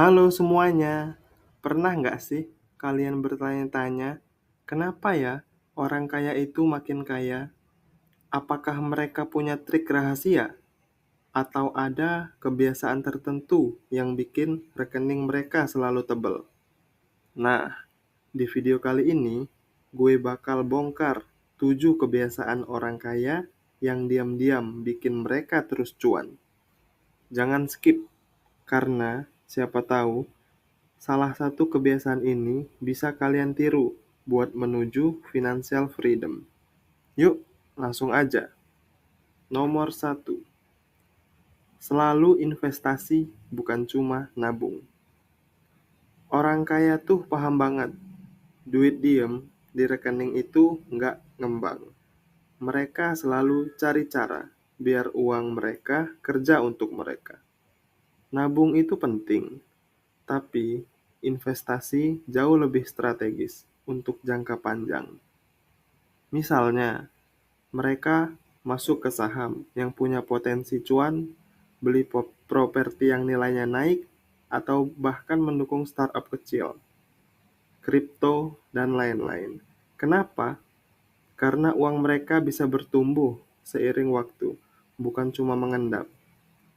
Halo semuanya, pernah nggak sih kalian bertanya-tanya, kenapa ya orang kaya itu makin kaya? Apakah mereka punya trik rahasia? Atau ada kebiasaan tertentu yang bikin rekening mereka selalu tebal? Nah, di video kali ini, gue bakal bongkar 7 kebiasaan orang kaya yang diam-diam bikin mereka terus cuan. Jangan skip, karena siapa tahu salah satu kebiasaan ini bisa kalian tiru buat menuju financial freedom. Yuk, langsung aja. Nomor satu, selalu investasi bukan cuma nabung. Orang kaya tuh paham banget, duit diem di rekening itu nggak ngembang. Mereka selalu cari cara biar uang mereka kerja untuk mereka. Nabung itu penting, tapi investasi jauh lebih strategis untuk jangka panjang. Misalnya, mereka masuk ke saham yang punya potensi cuan, beli properti yang nilainya naik, atau bahkan mendukung startup kecil, kripto, dan lain-lain. Kenapa? Karena uang mereka bisa bertumbuh seiring waktu, bukan cuma mengendap.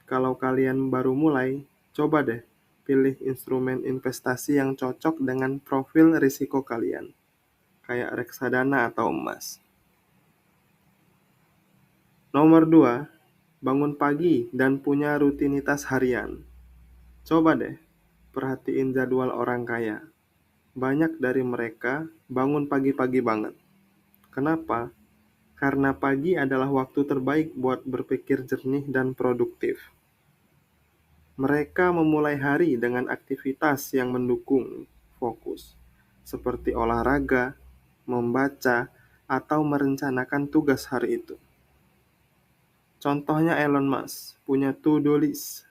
Kalau kalian baru mulai, coba deh pilih instrumen investasi yang cocok dengan profil risiko kalian, kayak reksadana atau emas. Nomor 2, bangun pagi dan punya rutinitas harian. Coba deh perhatiin jadwal orang kaya. Banyak dari mereka bangun pagi-pagi banget. Kenapa? Karena pagi adalah waktu terbaik buat berpikir jernih dan produktif. Mereka memulai hari dengan aktivitas yang mendukung fokus, seperti olahraga, membaca, atau merencanakan tugas hari itu. Contohnya Elon Musk punya to-do list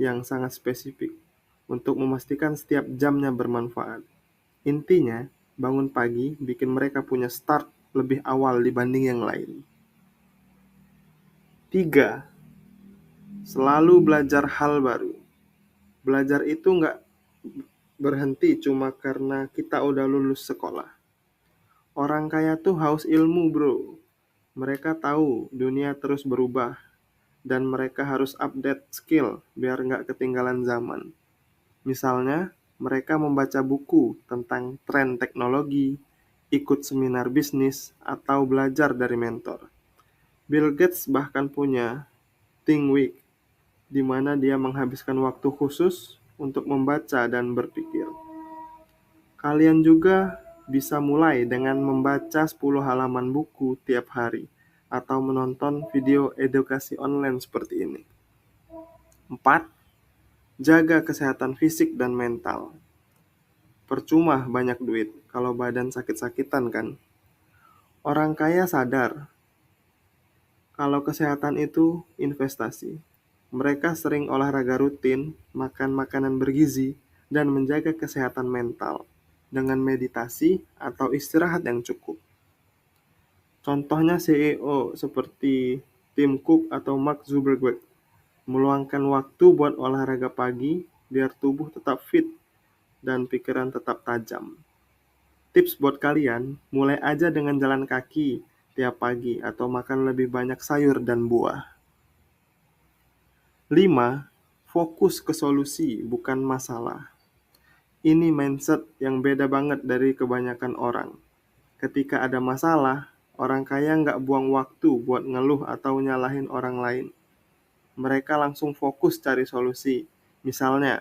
yang sangat spesifik untuk memastikan setiap jamnya bermanfaat. Intinya, bangun pagi bikin mereka punya start lebih awal dibanding yang lain. 3, selalu belajar hal baru. Belajar itu nggak berhenti cuma karena kita udah lulus sekolah. Orang kaya tuh haus ilmu, bro. Mereka tahu dunia terus berubah, dan mereka harus update skill biar nggak ketinggalan zaman. Misalnya, mereka membaca buku tentang tren teknologi, ikut seminar bisnis, atau belajar dari mentor. Bill Gates bahkan punya Think Week, di mana dia menghabiskan waktu khusus untuk membaca dan berpikir. Kalian juga bisa mulai dengan membaca 10 halaman buku tiap hari atau menonton video edukasi online seperti ini. 4, jaga kesehatan fisik dan mental. Percuma banyak duit kalau badan sakit-sakitan kan? Orang kaya sadar kalau kesehatan itu investasi. Mereka sering olahraga rutin, makan makanan bergizi, dan menjaga kesehatan mental dengan meditasi atau istirahat yang cukup. Contohnya CEO seperti Tim Cook atau Mark Zuckerberg meluangkan waktu buat olahraga pagi biar tubuh tetap fit dan pikiran tetap tajam. Tips buat kalian, mulai aja dengan jalan kaki tiap pagi atau makan lebih banyak sayur dan buah. 5, fokus ke solusi bukan masalah. Ini mindset yang beda banget dari kebanyakan orang. Ketika ada masalah, orang kaya nggak buang waktu buat ngeluh atau nyalahin orang lain. Mereka langsung fokus cari solusi. Misalnya,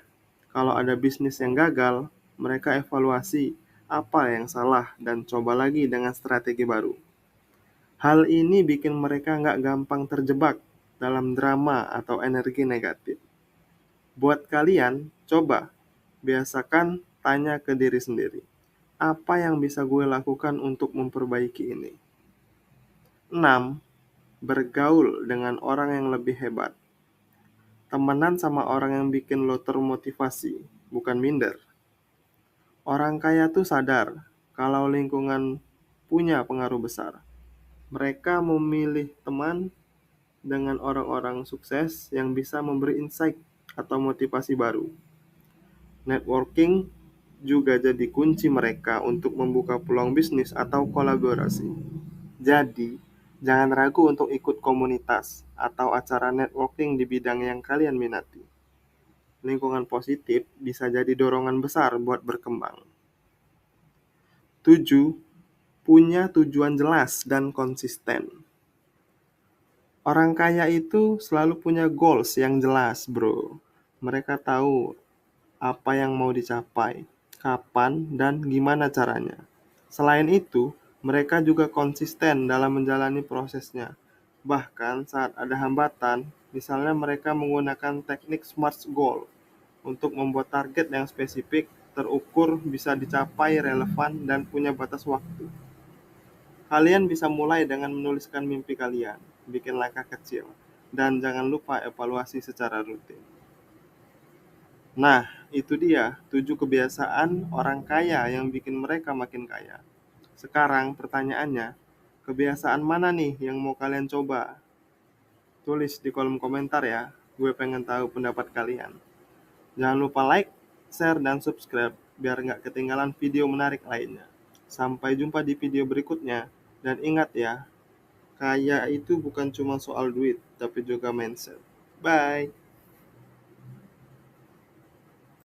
kalau ada bisnis yang gagal, mereka evaluasi apa yang salah dan coba lagi dengan strategi baru. Hal ini bikin mereka nggak gampang terjebak dalam drama atau energi negatif. Buat kalian, coba biasakan tanya ke diri sendiri. Apa yang bisa gue lakukan untuk memperbaiki ini? 6, bergaul dengan orang yang lebih hebat. Temenan sama orang yang bikin lo termotivasi, bukan minder. Orang kaya tuh sadar kalau lingkungan punya pengaruh besar. Mereka memilih teman dengan orang-orang sukses yang bisa memberi insight atau motivasi baru. Networking juga jadi kunci mereka untuk membuka peluang bisnis atau kolaborasi. Jadi, jangan ragu untuk ikut komunitas atau acara networking di bidang yang kalian minati. Lingkungan positif bisa jadi dorongan besar buat berkembang. 7. Punya tujuan jelas dan konsisten. Orang kaya itu selalu punya goals yang jelas, bro. Mereka tahu apa yang mau dicapai, kapan, dan gimana caranya. Selain itu, mereka juga konsisten dalam menjalani prosesnya. Bahkan saat ada hambatan, misalnya mereka menggunakan teknik SMART goal untuk membuat target yang spesifik, terukur, bisa dicapai, relevan, dan punya batas waktu. Kalian bisa mulai dengan menuliskan mimpi kalian, bikin langkah kecil, dan jangan lupa evaluasi secara rutin. Nah, itu dia 7 kebiasaan orang kaya yang bikin mereka makin kaya. Sekarang pertanyaannya, kebiasaan mana nih yang mau kalian coba? Tulis di kolom komentar ya, gue pengen tahu pendapat kalian. Jangan lupa like, share, dan subscribe biar nggak ketinggalan video menarik lainnya. Sampai jumpa di video berikutnya, dan ingat ya, kaya itu bukan cuma soal duit, tapi juga mindset. Bye!